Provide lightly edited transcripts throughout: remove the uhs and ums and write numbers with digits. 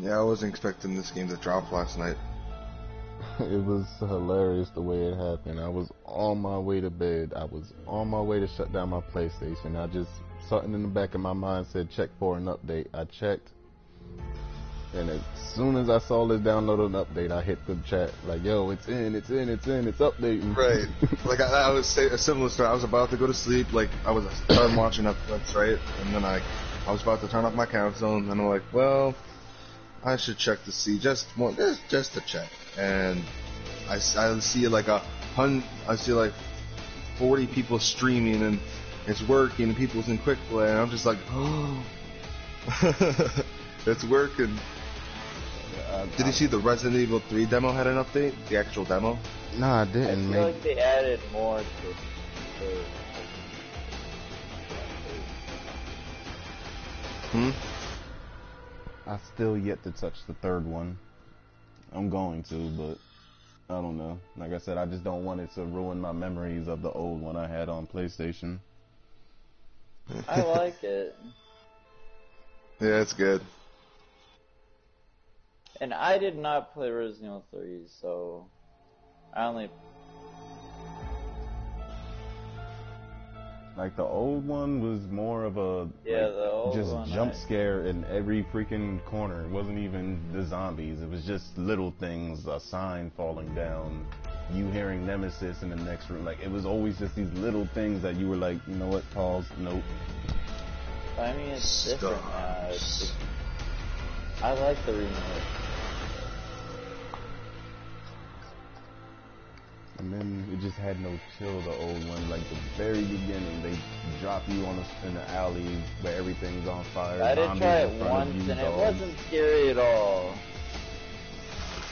Yeah, I wasn't expecting this game to drop last night. It was hilarious the way it happened. I was on my way to bed. I was on my way to shut down my PlayStation. I just, something in the back of my mind said check for an update. I checked, and as soon as I saw this download an update, I hit the chat like, yo, it's updating. Right. Like, I was saying a similar story. I was about to go to sleep, like, I was done watching Netflix, right? And then I was about to turn off my console, and I'm like, well, I should check to see, just to check. And I see like I see like 40 people streaming, and it's working, and people's in quick play, and I'm just like, oh, it's working. Did you see the Resident Evil 3 demo had an update? The actual demo? No, I didn't. I feel like they added more to I still yet to touch the third one. I'm going to, but I don't know. Like I said, I just don't want it to ruin my memories of the old one I had on PlayStation. I like it. Yeah, it's good. And I did not play Resident Evil 3, so I only... Like, the old one was more of a the old just one, jump scare in every freaking corner. It wasn't even the zombies. It was just little things, a sign falling down, you hearing Nemesis in the next room. Like, it was always just these little things that you were like, you know what, pause, nope. I mean, it's different now. I like the remake. And then it just had no chill, the old one. Like, the very beginning, they drop you in the alley where everything's on fire. I did try it once, and it wasn't scary at all.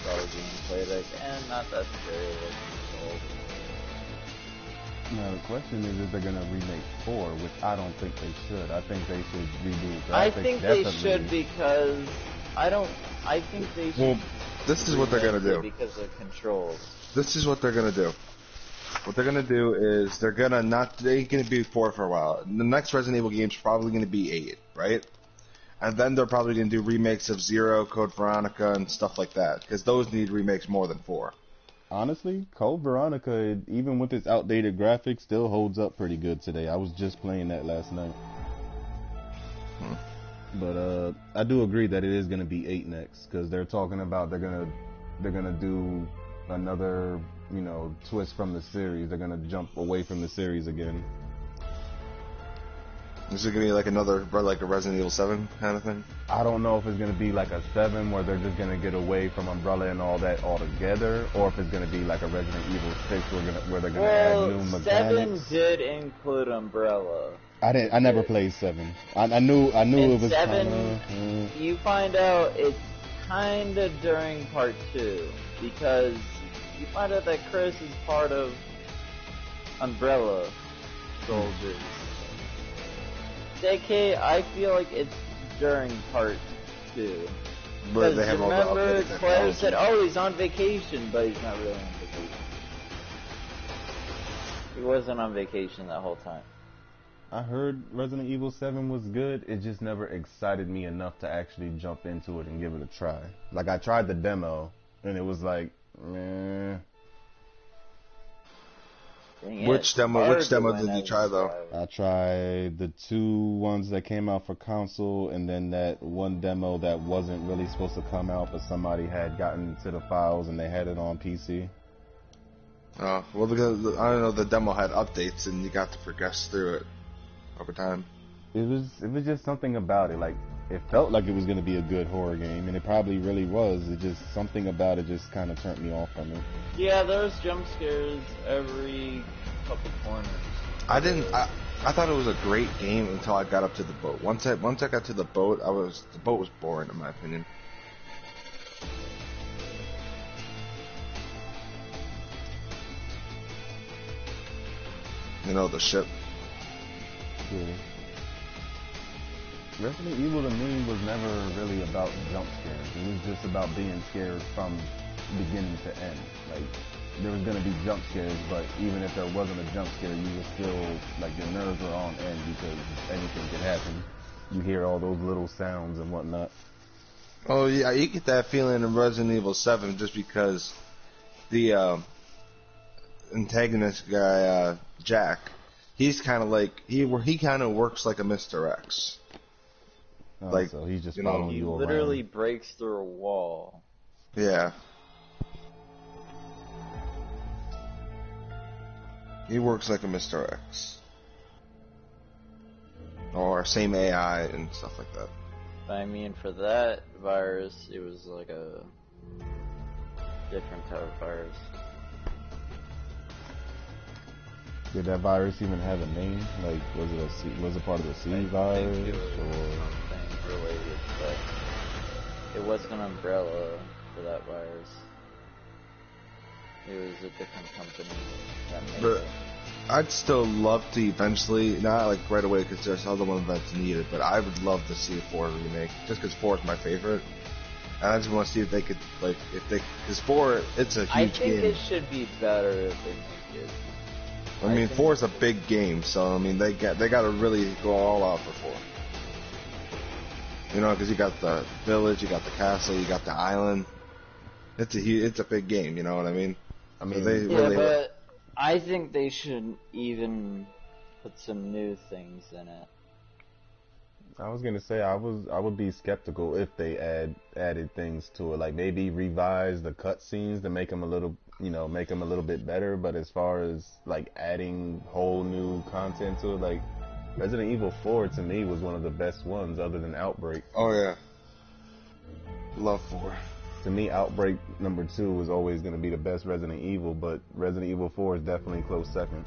So gameplay, like, not that scary. Now, the question is they're going to remake 4, which I don't think they should. I think they should redo it. I think they should, because I think they should. Well, this is what they're going to do. Because of controls. This is what they're going to do. What they're going to do is they're going to they ain't going to be 4 for a while. The next Resident Evil game is probably going to be 8, right? And then they're probably going to do remakes of 0, Code Veronica, and stuff like that. Because those need remakes more than 4. Honestly, Code Veronica, even with its outdated graphics, still holds up pretty good today. I was just playing that last night. But I do agree that it is going to be 8 next, because they're talking about they're gonna do another, twist from the series. They're gonna jump away from the series again. Is it gonna be like another, like a Resident Evil 7 kind of thing? I don't know if it's gonna be like a 7 where they're just gonna get away from Umbrella and all that altogether, or if it's gonna be like a Resident Evil 6 where they're gonna add new mechanics. 7 did include Umbrella. I never played 7. I knew it was 7. kinda, You find out it's kinda during part 2, because you find out that Chris is part of Umbrella Soldiers. JK, I feel like it's during part 2. But they have remember, Claire said, oh, he's on vacation, but he's not really on vacation. He wasn't on vacation that whole time. I heard Resident Evil 7 was good. It just never excited me enough to actually jump into it and give it a try. Like, I tried the demo, and it was like, meh. Which demo did you try, though? I tried the 2 ones that came out for console, and then that one demo that wasn't really supposed to come out, but somebody had gotten to the files and they had it on PC. Oh, well, because, I don't know, the demo had updates, and you got to progress through it over time. It was just something about it. Like, it felt like it was going to be a good horror game, and it probably really was. It just, something about it just kind of turned me off from it. Yeah, there's jump scares every couple corners. I thought it was a great game until I got up to the boat. Once I got to the boat, the boat was boring, in my opinion. You know, the ship. Yeah. Resident Evil to me was never really about jump scares. It was just about being scared from beginning to end. Like, there was going to be jump scares, but even if there wasn't a jump scare, you were still, like, your nerves were on end because anything could happen. You hear all those little sounds and whatnot. Oh yeah, you get that feeling in Resident Evil 7 just because the antagonist guy, Jack, he's kind of like he kind of works like a Mr. X. Oh, Like, so he's just you know, following He you literally around. breaks through a wall. Yeah. He works like a Mr. X. Or same AI and stuff like that. But I mean, for that virus, it was like a different type of virus. Did that virus even have a name? Like, was it part of the C I virus, think it was or? something related, but it wasn't an umbrella for that virus. It was a different company that made But it. I'd still love to eventually, not like right away because there's other ones that's needed, but I would love to see a 4 remake just because 4 is my favorite. And I just want to see if they could, like, because 4, it's a I huge think game. it should be better if they make it. I mean, think 4 is a big game, so I mean, they got to really go all out for 4. You know, because you got the village, you got the castle, you got the island. It's a big game. You know what I mean? I mean, they Yeah, really. but I think they should even put some new things in it. I was gonna say I would be skeptical if they added things to it, like maybe revise the cutscenes to make them a little, make them a little bit better. But as far as like adding whole new content to it, like Resident Evil 4 to me was one of the best ones, other than Outbreak. Oh yeah, love 4. To me, Outbreak number 2 was always gonna be the best Resident Evil, but Resident Evil 4 is definitely close second.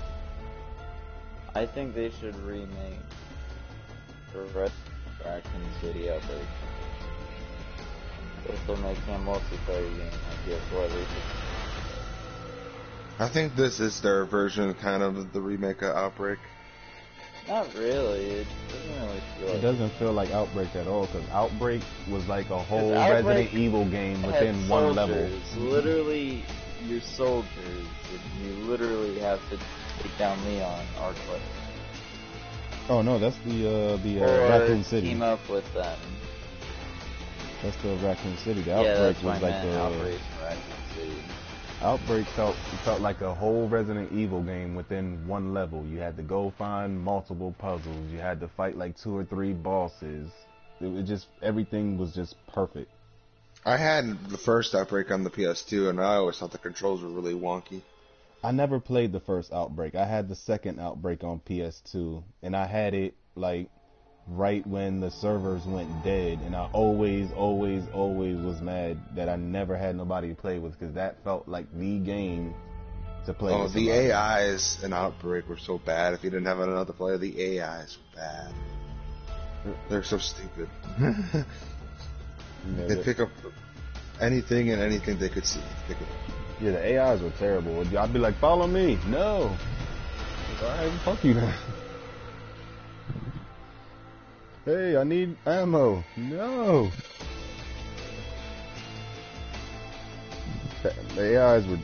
I think they should remake Raccoon City Outbreak. If they're making a multiplayer game, I guess what they should. I think this is their version, kind of the remake of Outbreak. Not really. It doesn't really feel like It doesn't feel like Outbreak at all, because Outbreak was like a whole Outbreak Resident Evil game within had one level. soldiers, literally, you're soldiers, and you literally have to take down Leon or Claire. Oh no, that's the Or Raccoon City. team up with them. That's the Raccoon City. The Yeah, Outbreak that's what was I like meant, the Operation Raccoon City. Outbreak felt like a whole Resident Evil game within one level. You had to go find multiple puzzles. You had to fight like 2 or 3 bosses. It was just, everything was just perfect. I had the first Outbreak on the PS2, and I always thought the controls were really wonky. I never played the first Outbreak. I had the second Outbreak on PS2, and I had it like right when the servers went dead, and I always was mad that I never had nobody to play with, because that felt like the game to play with The somebody. AIs in Outbreak were so bad. If you didn't have another player, the AIs were bad. They're so stupid. Yeah, They'd pick up anything and anything they could see. Pick it up. yeah, the AIs were terrible. I'd be like, follow me. No. Alright, fuck you then. Hey, I need ammo. No. The AIs were,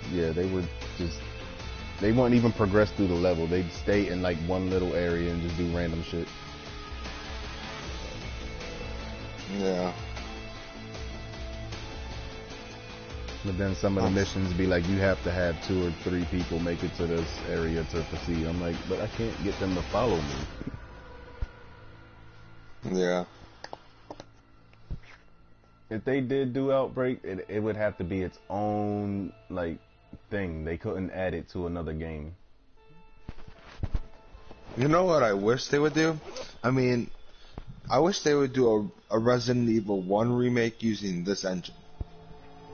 they wouldn't even progress through the level. They'd stay in like one little area and just do random shit. Yeah. But then some of the missions be like, you have to have 2 or 3 people make it to this area to proceed. I'm like, but I can't get them to follow me. Yeah. If they did do Outbreak, it would have to be its own like thing. They couldn't add it to another game. You know what I wish they would do? I mean, I wish they would do a Resident Evil 1 remake using this engine.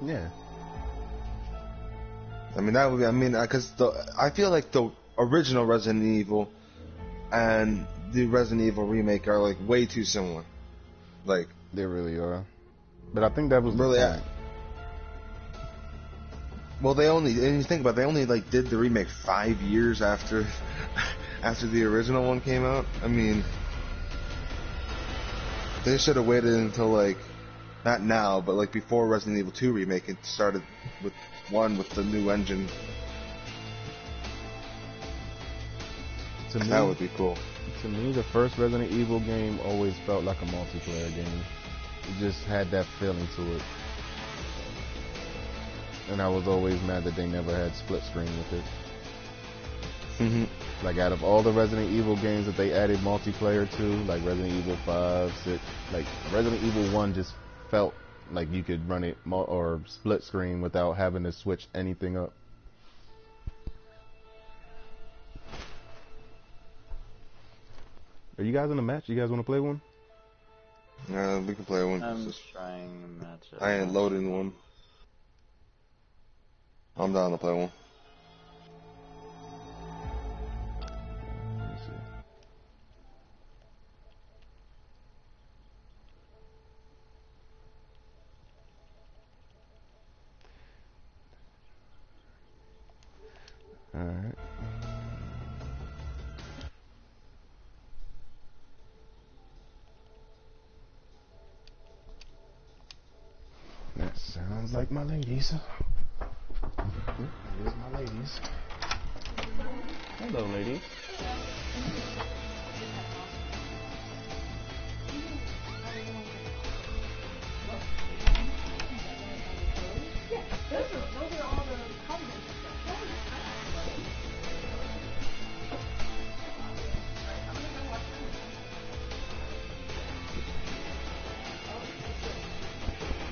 Yeah. I mean, that would be, because I feel like the original Resident Evil and the Resident Evil remake are like way too similar. Like, They really are. But I think that was really, the point. well, and you think about it, they only like did the remake 5 years after the original one came out. I mean, they should have waited until like, not now, but like before Resident Evil 2 remake, it started with with the new engine. That would be cool. To me, the first Resident Evil game always felt like a multiplayer game. It just had that feeling to it. And I was always mad that they never had split screen with it. Like out of all the Resident Evil games that they added multiplayer to, like Resident Evil 5, 6, like Resident Evil 1 just felt like you could run it or split screen without having to switch anything up. Are you guys in a match? You guys want to play one? Yeah, we can play one. I'm trying to match it. I ain't loading one. I'm down to play one. Let me see. Alright. That sounds like my ladies. Here's my ladies. Hello, ladies. Those are all the comments and stuff.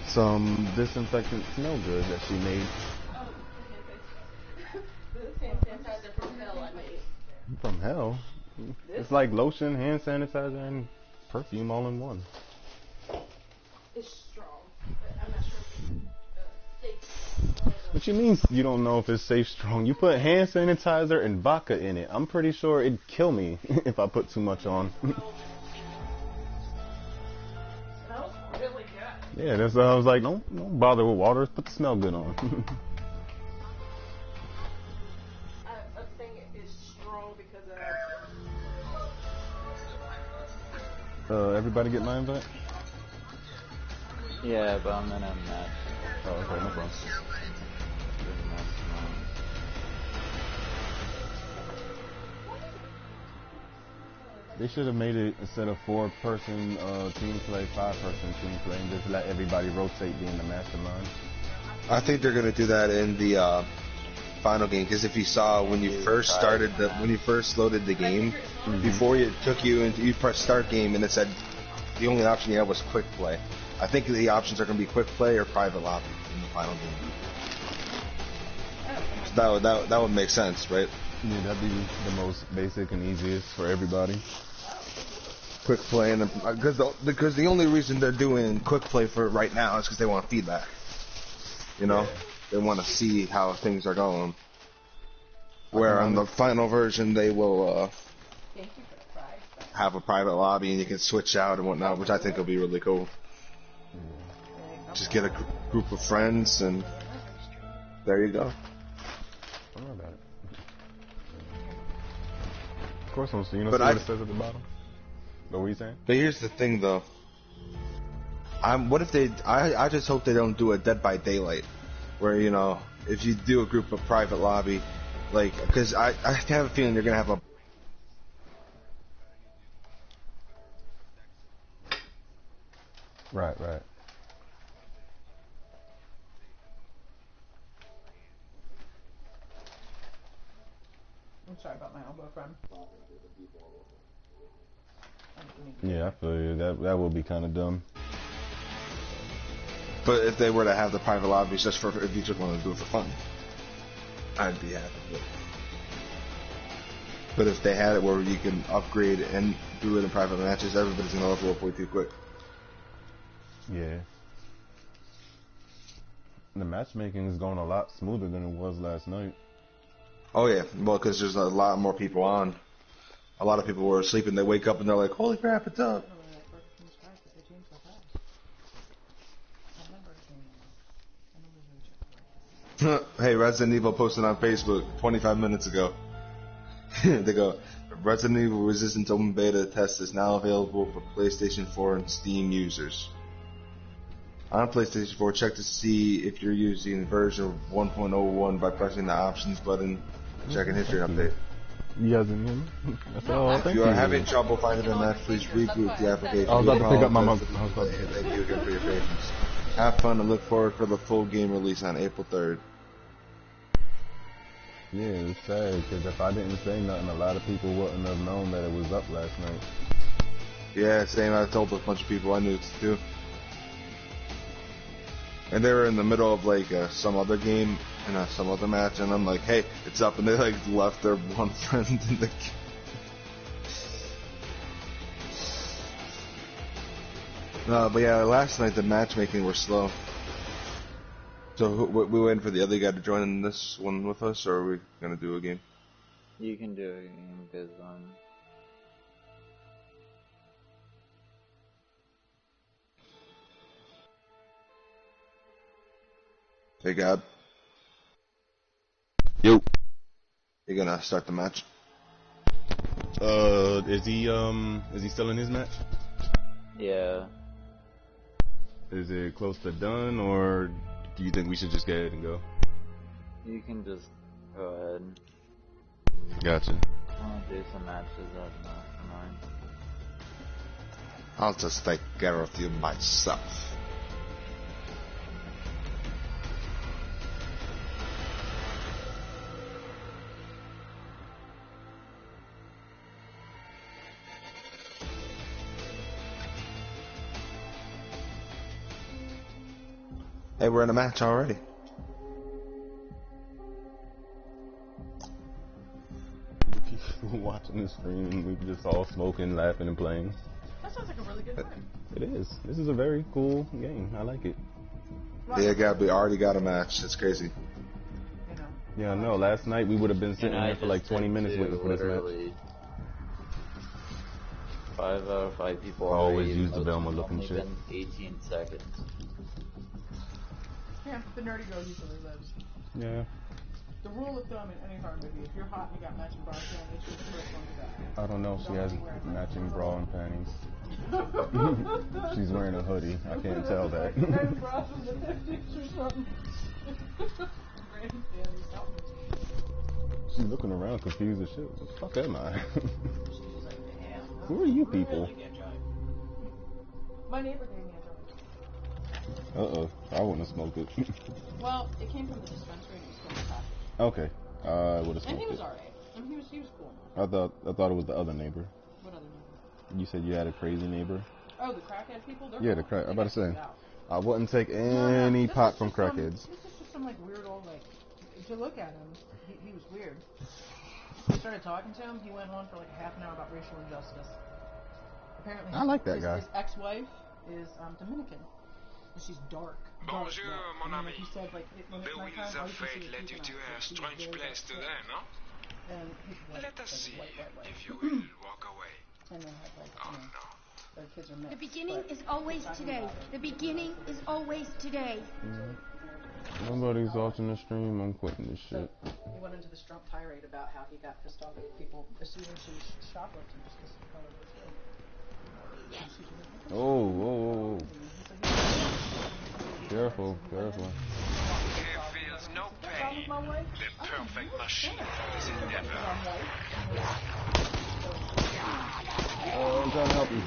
Some disinfectant smell good that she made. From hell? It's like lotion, hand sanitizer, and perfume all in one. It's strong, but I'm not sure if it's safe. What you mean you don't know if it's safe strong? You put hand sanitizer and vodka in it. I'm pretty sure it'd kill me if I put too much on. Smells really good. Yeah, that's why I was like, don't bother with water. Put the smell good on. I'm saying it's strong because Everybody get my invite? Yeah, but I'm in a match. Oh, okay, no problem. They should have made it, instead of 4-person team play, 5-person team play, and just let everybody rotate being the mastermind. I think they're gonna do that in the final game, because if you saw when you first started when you first loaded the game, before it took you into, you press start game and it said the only option you had was quick play. I think the options are gonna be quick play or private lobby in the final game. So that would make sense, right? Yeah, that'd be the most basic and easiest for everybody. Quick play, and because the only reason they're doing quick play for right now is because they want feedback. You know, they want to see how things are going. Where on the final version they will have a private lobby and you can switch out and whatnot, which I think will be really cool. Just get a group of friends and there you go. Don't worry about it. Of course, I'm seeing what it says at the bottom. What were you saying? But here's the thing, though. What if they? I just hope they don't do a Dead by Daylight, where if you do a group of private lobby, like, because I have a feeling you're gonna have a. Right. I'm sorry about my elbow, friend. Yeah, I feel you. That would be kind of dumb. But if they were to have the private lobbies just for if you just want to do it for fun, I'd be happy with it. But if they had it where you can upgrade and do it in private matches, everybody's gonna level up way too quick. Yeah. The matchmaking is going a lot smoother than it was last night. Oh yeah, well, because there's a lot more people on. A lot of people were asleep and they wake up and they're like, "Holy crap, it's up!" Hey, Resident Evil posted on Facebook 25 minutes ago. They go, Resident Evil Resistance Open Beta test is now available for PlayStation 4 and Steam users. On PlayStation 4, check to see if you're using version 1.01 by pressing the options button and checking history update. Yes, and him. That's all. If Thank you you. are having trouble finding a match, please regroup the application. I was about to pick up my mug. Thank you again for your patience. Have fun and look forward for the full game release on April 3rd. Yeah, it's sad because if I didn't say nothing, a lot of people wouldn't have known that it was up last night. Yeah, same. I told a bunch of people I knew too. And they were in the middle of like some other game and some other match, and I'm like, hey, it's up, and they like left their one friend in the game. But yeah, last night the matchmaking were slow. So we waiting for the other guy to join in this one with us, or are we gonna do a game? You can do it because Hey, Gab. Yo. You gonna start the match? Is he still in his match? yeah. Is it close to done, or do you think we should just go ahead and go? You can just go ahead. Gotcha. I'll do some matches at mine. I'll just take care of you myself. Hey, we're in a match already. People watching the stream, we just all smoking, laughing, and playing. That sounds like a really good time. It is. This is a very cool game. I like it. Yeah, Gab, we already got a match. It's crazy. You know. Yeah, I know. Last night we would have been sitting And I here for like just 20 did minutes too, waiting for this match. literally. 5 out of 5 people I always already, use the most Velma of them looking only shit. been 18 seconds. Yeah, the nerdy girl usually lives. Yeah. The rule of thumb in any horror movie, if you're hot and you got matching bras on, it's the first one to die. I don't know. She has matching bra and panties. She's wearing a hoodie. I can't tell that. Matching bras from the 50s or something. Random panties, something. She's looking around confused as shit. What the fuck am I? She's like, damn. Who are you people? My neighbor gave me a joint. Uh-oh. I wouldn't have smoked it. Well, it came from the dispensary and it was still in the package. Okay. I would have And smoked he was it. alright. I mean, he was cool. I thought it was the other neighbor. What other neighbor? You said you had a crazy neighbor? Oh, the crackhead people? They're Yeah, cool. the crack. They I'm about to get say. kicked out. I wouldn't take No, any this pot is from just some- crackheads. This is just some like weird old like. To look at him, he was weird. I started talking to him. He went on for like a half an hour about racial injustice. Apparently, I like that his, guy. His ex-wife is Dominican, and she's dark. Bonjour, dark. mon And like ami. he said, like when The it's winds nighttime, all of you can see fate is led his you eyes, to so a she's strange very place dark today, skin. no? And his wife, Let us see white. if you will walk away. And then have like, Oh you know, no. their kids are mixed. The beginning but is always talking today. about it. The beginning is always today. Nobody's watching the stream. I'm quitting this So shit. he went into this drunk tirade about how he got pissed off at people assuming she was shoplifting just because the color of her skin. And she's like, Oh. He said, Careful. Here feels no pain. The perfect machine for this endeavor. Oh, I'm trying to help you.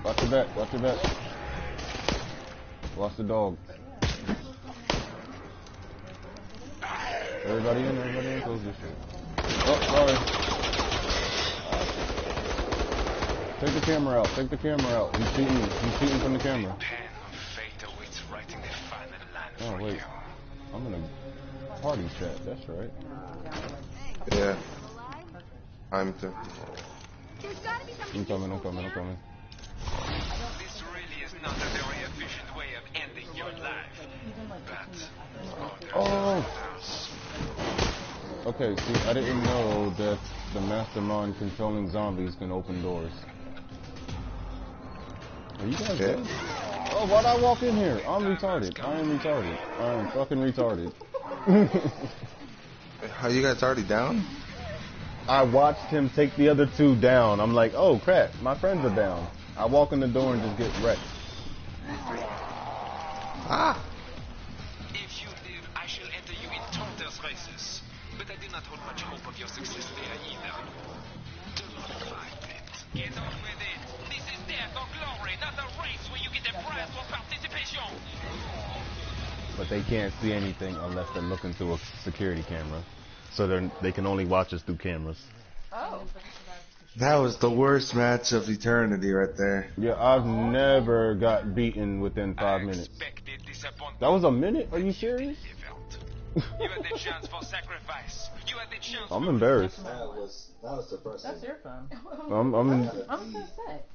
Watch your back. Lost the dog. Everybody in, close this shit. Oh, sorry. Take the camera out. He's shooting from the camera. Pen of fate awaits writing the final line Oh, for wait. you. I'm in a party chat, that's right. Yeah. I'm too. There's gotta be something I'm coming. This really is not a very efficient way of ending your life. But Oh! Okay, see, I didn't know that the mastermind controlling zombies can open doors. Are you guys dead? Oh, why'd I walk in here? I'm retarded. I am fucking retarded. Are you guys already down? I watched him take the other two down. I'm like, oh crap, my friends are down. I walk in the door and just get wrecked. Ah! if you live, I shall enter you in Taunter's races. But I do not hold much hope of your your success there either. Do not fight it. Get on with it. This is death or glory, not a race where you get a prize for participation. But they can't see anything unless they're looking through a security camera. So they can only watch us through cameras. Oh. That was the worst match of eternity right there. Yeah, I've never got beaten within 5 minutes. That was a minute? Are you serious? You had the chance for sacrifice. You had the chance. I'm embarrassed. That was depressing. That's your phone. I'm I'm so upset.